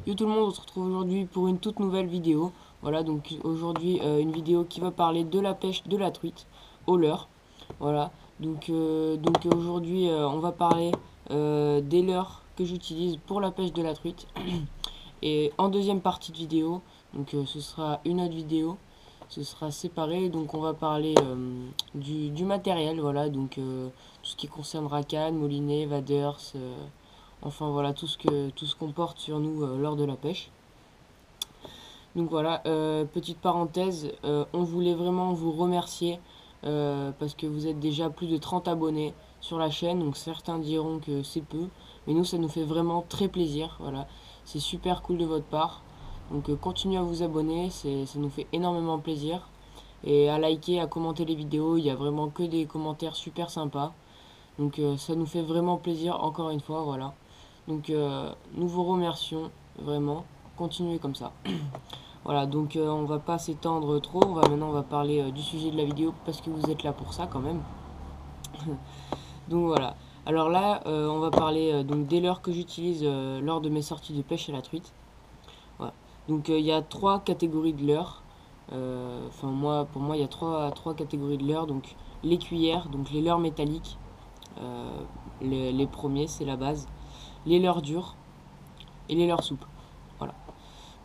Yo tout le monde, on se retrouve aujourd'hui pour une toute nouvelle vidéo. Voilà, donc aujourd'hui une vidéo qui va parler de la pêche de la truite au leurre. Voilà, donc aujourd'hui on va parler des leurres que j'utilise pour la pêche de la truite. Et en deuxième partie de vidéo, donc ce sera une autre vidéo, ce sera séparé. Donc on va parler du matériel, voilà, donc tout ce qui concerne racane, moulinet, vaders, enfin voilà, tout ce qu'on porte sur nous lors de la pêche. Donc voilà, petite parenthèse, on voulait vraiment vous remercier parce que vous êtes déjà plus de 30 abonnés sur la chaîne. Donc certains diront que c'est peu, mais nous ça nous fait vraiment très plaisir. Voilà, c'est super cool de votre part. Donc continuez à vous abonner, ça nous fait énormément plaisir. Et à liker, à commenter les vidéos, il y a vraiment que des commentaires super sympas. Donc ça nous fait vraiment plaisir encore une fois, voilà. Donc nous vous remercions vraiment. Continuez comme ça. Voilà, donc on va pas s'étendre trop. Maintenant on va parler du sujet de la vidéo parce que vous êtes là pour ça quand même. Donc voilà. Alors là, on va parler donc des leurres que j'utilise lors de mes sorties de pêche à la truite. Voilà. Donc il y a trois catégories de leurres. Enfin pour moi, il y a trois catégories de leurres. Donc les cuillères, donc les leurres métalliques. Les premiers, c'est la base. Les leurres durs et les leurres souples. Voilà.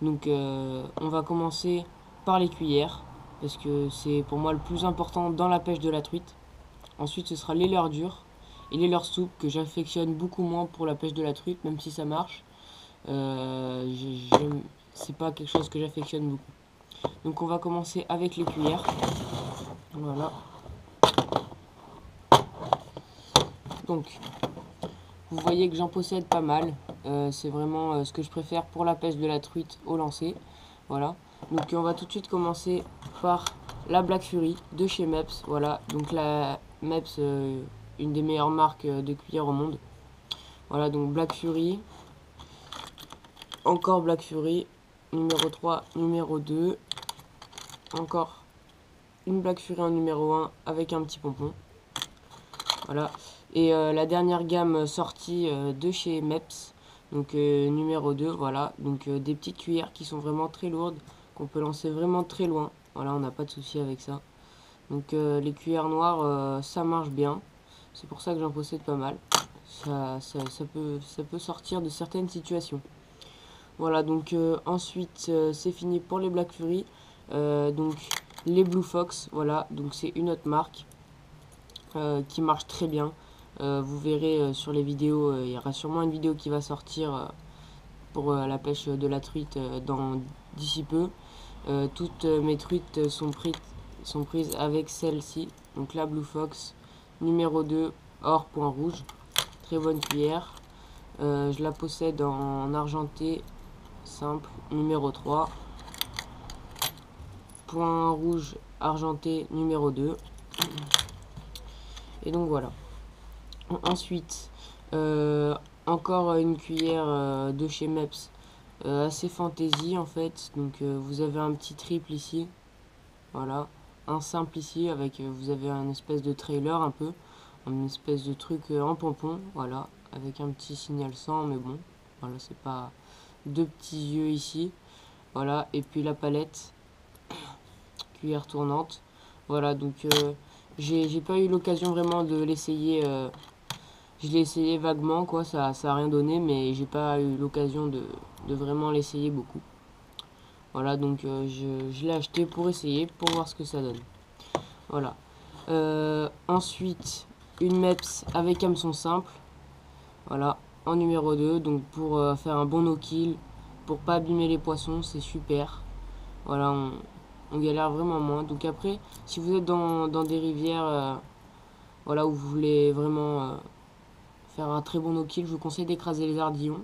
Donc on va commencer par les cuillères parce que c'est pour moi le plus important dans la pêche de la truite. Ensuite ce sera les leurres durs et les leurres souples que j'affectionne beaucoup moins pour la pêche de la truite, même si ça marche. C'est pas quelque chose que j'affectionne beaucoup. Donc on va commencer avec les cuillères. Voilà. Donc vous voyez que j'en possède pas mal. C'est vraiment ce que je préfère pour la pêche de la truite au lancer. Voilà. Donc on va tout de suite commencer par la Black Fury de chez Mepps. Voilà. Donc la Mepps, une des meilleures marques de cuillères au monde. Voilà, donc Black Fury. Encore Black Fury. Numéro 3, numéro 2. Encore une Black Fury en numéro 1 avec un petit pompon. Voilà. Et la dernière gamme sortie de chez Mepps. Donc numéro 2, voilà. Donc des petites cuillères qui sont vraiment très lourdes, qu'on peut lancer vraiment très loin. Voilà, on n'a pas de souci avec ça. Donc les cuillères noires, ça marche bien. C'est pour ça que j'en possède pas mal. Ça peut sortir de certaines situations. Voilà, donc ensuite c'est fini pour les Black Fury. Donc les Blue Fox, voilà. Donc c'est une autre marque qui marche très bien. Vous verrez sur les vidéos, il y aura sûrement une vidéo qui va sortir pour la pêche de la truite d'ici peu. Toutes mes truites sont prises avec celle-ci, donc la Blue Fox numéro 2 or point rouge, très bonne cuillère. Je la possède en argenté simple numéro 3, point rouge argenté numéro 2. Et donc voilà. Ensuite, encore une cuillère de chez Mepps, assez fantaisie en fait. Donc vous avez un petit triple ici, voilà, un simple ici avec vous avez un espèce de trailer un peu, une espèce de truc en pompon, voilà, avec un petit signal 100, mais bon, voilà, c'est pas deux petits yeux ici, voilà, et puis la palette, cuillère tournante, voilà. Donc j'ai pas eu l'occasion vraiment de l'essayer. Je l'ai essayé vaguement, quoi, ça a rien donné, mais j'ai pas eu l'occasion de vraiment l'essayer beaucoup. Voilà, donc je l'ai acheté pour essayer, pour voir ce que ça donne. Voilà. Ensuite, une Mepps avec hameçon simple. Voilà, en numéro 2, donc pour faire un bon no-kill, pour pas abîmer les poissons, c'est super. Voilà, on galère vraiment moins. Donc après, si vous êtes dans des rivières, voilà, où vous voulez vraiment faire un très bon no-kill, je vous conseille d'écraser les ardillons.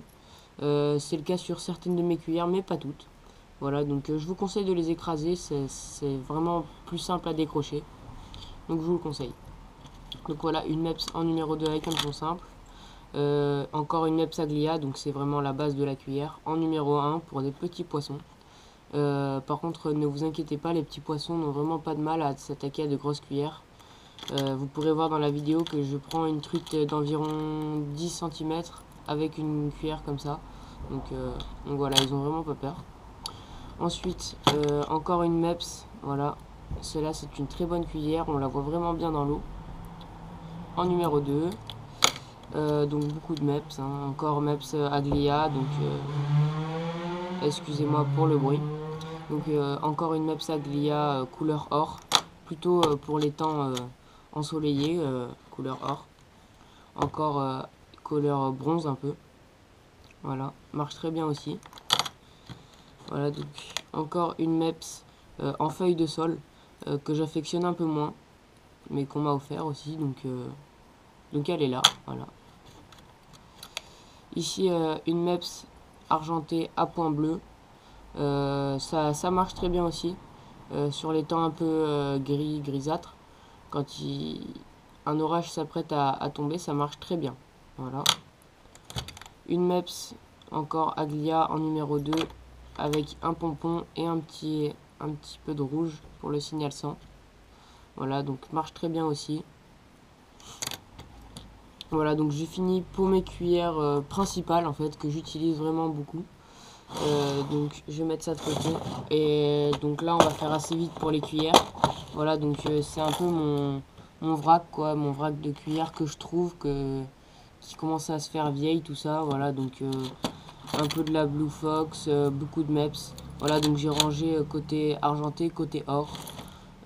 C'est le cas sur certaines de mes cuillères, mais pas toutes. Voilà, donc je vous conseille de les écraser, c'est vraiment plus simple à décrocher. Donc je vous le conseille. Donc voilà, une Mepps en numéro 2 avec un hameçon simple. Encore une Mepps Aglia, donc c'est vraiment la base de la cuillère, en numéro 1 pour des petits poissons. Par contre, ne vous inquiétez pas, les petits poissons n'ont vraiment pas de mal à s'attaquer à de grosses cuillères. Vous pourrez voir dans la vidéo que je prends une truite d'environ 10 cm avec une cuillère comme ça. Donc voilà, ils ont vraiment pas peur. Ensuite, encore une MEPS, voilà. Celle-là, c'est une très bonne cuillère, on la voit vraiment bien dans l'eau. En numéro 2, donc beaucoup de MEPS, hein. Encore MEPS Aglia, donc excusez-moi pour le bruit. Donc encore une MEPS Aglia couleur or, plutôt pour les temps ensoleillés, couleur or. Encore couleur bronze un peu. Voilà, marche très bien aussi. Voilà, donc encore une MEPS en feuille de sol que j'affectionne un peu moins, mais qu'on m'a offert aussi, donc elle est là, voilà. Ici une MEPS argentée à point bleu, ça marche très bien aussi, sur les temps un peu grisâtres, quand un orage s'apprête à tomber, ça marche très bien, voilà. Une MEPS encore Aglia en numéro 2, avec un pompon et un petit peu de rouge pour le signal 100. Voilà, donc marche très bien aussi. Voilà, donc j'ai fini pour mes cuillères principales en fait, que j'utilise vraiment beaucoup. Donc je vais mettre ça de côté. Et donc là, on va faire assez vite pour les cuillères. Voilà, donc c'est un peu mon vrac, quoi, mon vrac de cuillères que je trouve qui commence à se faire vieille, tout ça. Voilà, donc un peu de la Blue Fox, beaucoup de MEPS. Voilà, donc j'ai rangé côté argenté, côté or.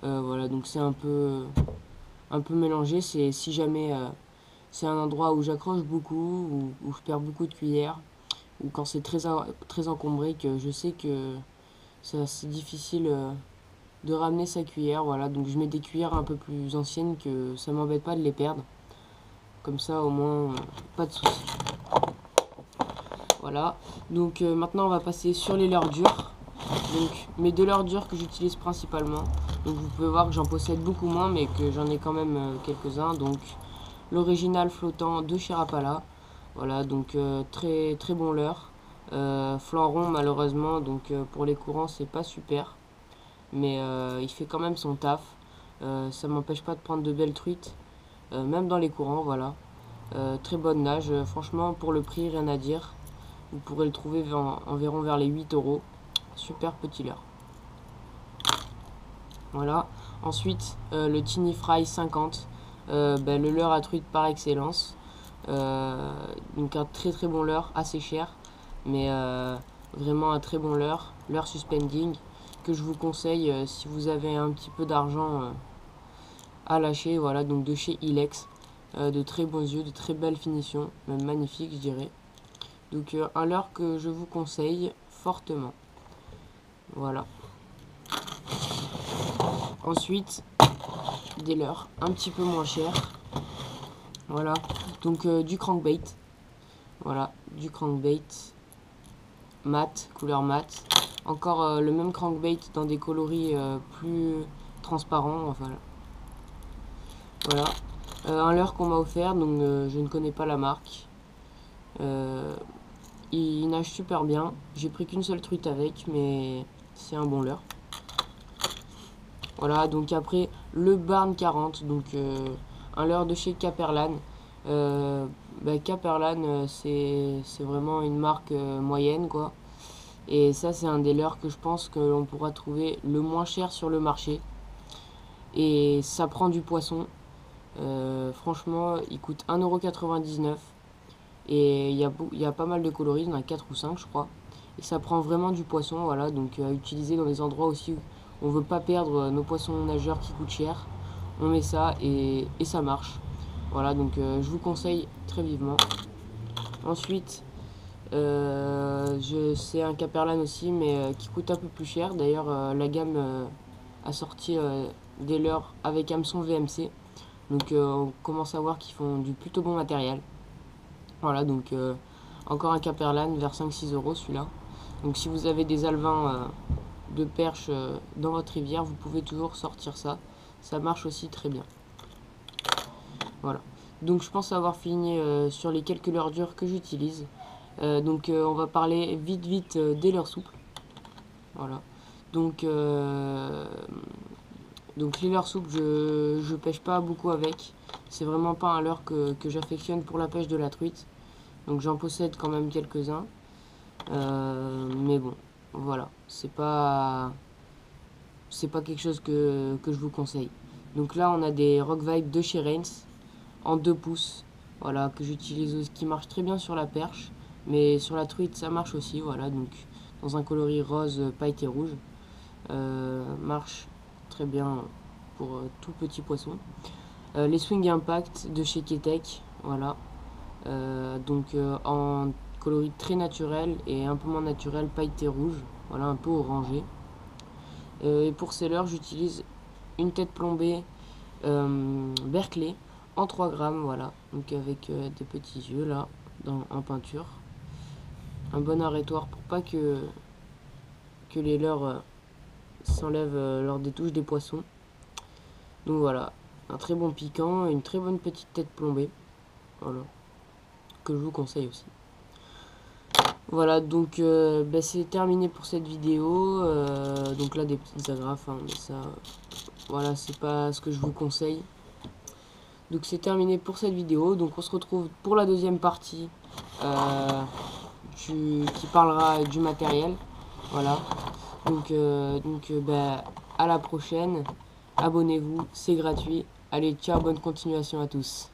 Voilà, donc c'est un peu mélangé. C'est si jamais c'est un endroit où j'accroche beaucoup, où je perds beaucoup de cuillères, ou quand c'est très encombré, que je sais que c'est assez difficile de ramener sa cuillère. Voilà, donc je mets des cuillères un peu plus anciennes que ça m'embête pas de les perdre. Comme ça, au moins, pas de soucis. Voilà, donc maintenant on va passer sur les leurres dures. Donc mes deux leurres dures que j'utilise principalement. Donc vous pouvez voir que j'en possède beaucoup moins, mais que j'en ai quand même quelques-uns. Donc l'original flottant de chez Rapala. Voilà, donc très très bon leurre. Flanc rond malheureusement, donc pour les courants c'est pas super. Mais il fait quand même son taf. Ça m'empêche pas de prendre de belles truites, même dans les courants, voilà. Très bonne nage, franchement pour le prix rien à dire. Vous pourrez le trouver environ vers les 8 euros. Super petit leurre. Voilà. Ensuite, le Tiny Fry 50. Le leurre à truite par excellence. Donc un très très bon leurre, assez cher. Mais vraiment un très bon leurre. Leurre suspending. Que je vous conseille si vous avez un petit peu d'argent à lâcher. Voilà, donc de chez Ilex. De très bons yeux, de très belles finitions. Même magnifique, je dirais. Donc un leurre que je vous conseille fortement. Voilà. Ensuite, des leurres un petit peu moins chers. Voilà. Donc du crankbait. Voilà, du crankbait mat, couleur mat. Encore le même crankbait dans des coloris plus transparents. Enfin, voilà. Un leurre qu'on m'a offert, donc je ne connais pas la marque. Il nage super bien. J'ai pris qu'une seule truite avec, mais c'est un bon leurre. Voilà, donc après le Barn 40, donc un leurre de chez Caperlan. Caperlan, c'est vraiment une marque moyenne, quoi. Et ça, c'est un des leurres que je pense que l'on pourra trouver le moins cher sur le marché. Et ça prend du poisson. Franchement, il coûte 1,99 €. Et il y a pas mal de coloris, il y en a 4 ou 5 je crois. Et ça prend vraiment du poisson, voilà, donc à utiliser dans des endroits aussi où on veut pas perdre nos poissons nageurs qui coûtent cher. On met ça et ça marche. Voilà, donc je vous conseille très vivement. Ensuite, c'est un Caperlan aussi, mais qui coûte un peu plus cher. D'ailleurs, la gamme a sorti des leurres avec hameçon VMC. Donc on commence à voir qu'ils font du plutôt bon matériel. Voilà, donc encore un Caperlan vers 5-6 € celui-là. Donc si vous avez des alevins de perche dans votre rivière, vous pouvez toujours sortir ça. Ça marche aussi très bien. Voilà. Donc je pense avoir fini sur les quelques leurres dures que j'utilise. Donc on va parler vite des leurres souples. Voilà. Donc les leurres souples, je pêche pas beaucoup avec. C'est vraiment pas un leurre que j'affectionne pour la pêche de la truite. Donc j'en possède quand même quelques-uns. Mais bon, voilà, c'est pas quelque chose que je vous conseille. Donc là, on a des Rock Vibe de chez Reigns en 2 pouces, voilà, que j'utilise aussi, qui marche très bien sur la perche, mais sur la truite ça marche aussi, voilà, donc dans un coloris rose pailleté rouge, marche très bien pour tout petit poisson. Les Swing Impact de chez Ketek, voilà, en coloris très naturel et un peu moins naturel, pailleté rouge, voilà, un peu orangé. Et pour Seller, j'utilise une tête plombée Berkeley en 3 grammes, voilà, donc avec des petits yeux là, en peinture. Un bon arrêtoir pour pas que les leurres s'enlèvent lors des touches des poissons. Donc voilà, un très bon piquant, une très bonne petite tête plombée, voilà, que je vous conseille aussi. Voilà, donc c'est terminé pour cette vidéo. Donc là, des petites agrafes, hein, mais ça, voilà, c'est pas ce que je vous conseille. Donc c'est terminé pour cette vidéo. Donc on se retrouve pour la deuxième partie qui parlera du matériel. Voilà. Donc à la prochaine. Abonnez-vous, c'est gratuit. Allez, ciao, bonne continuation à tous.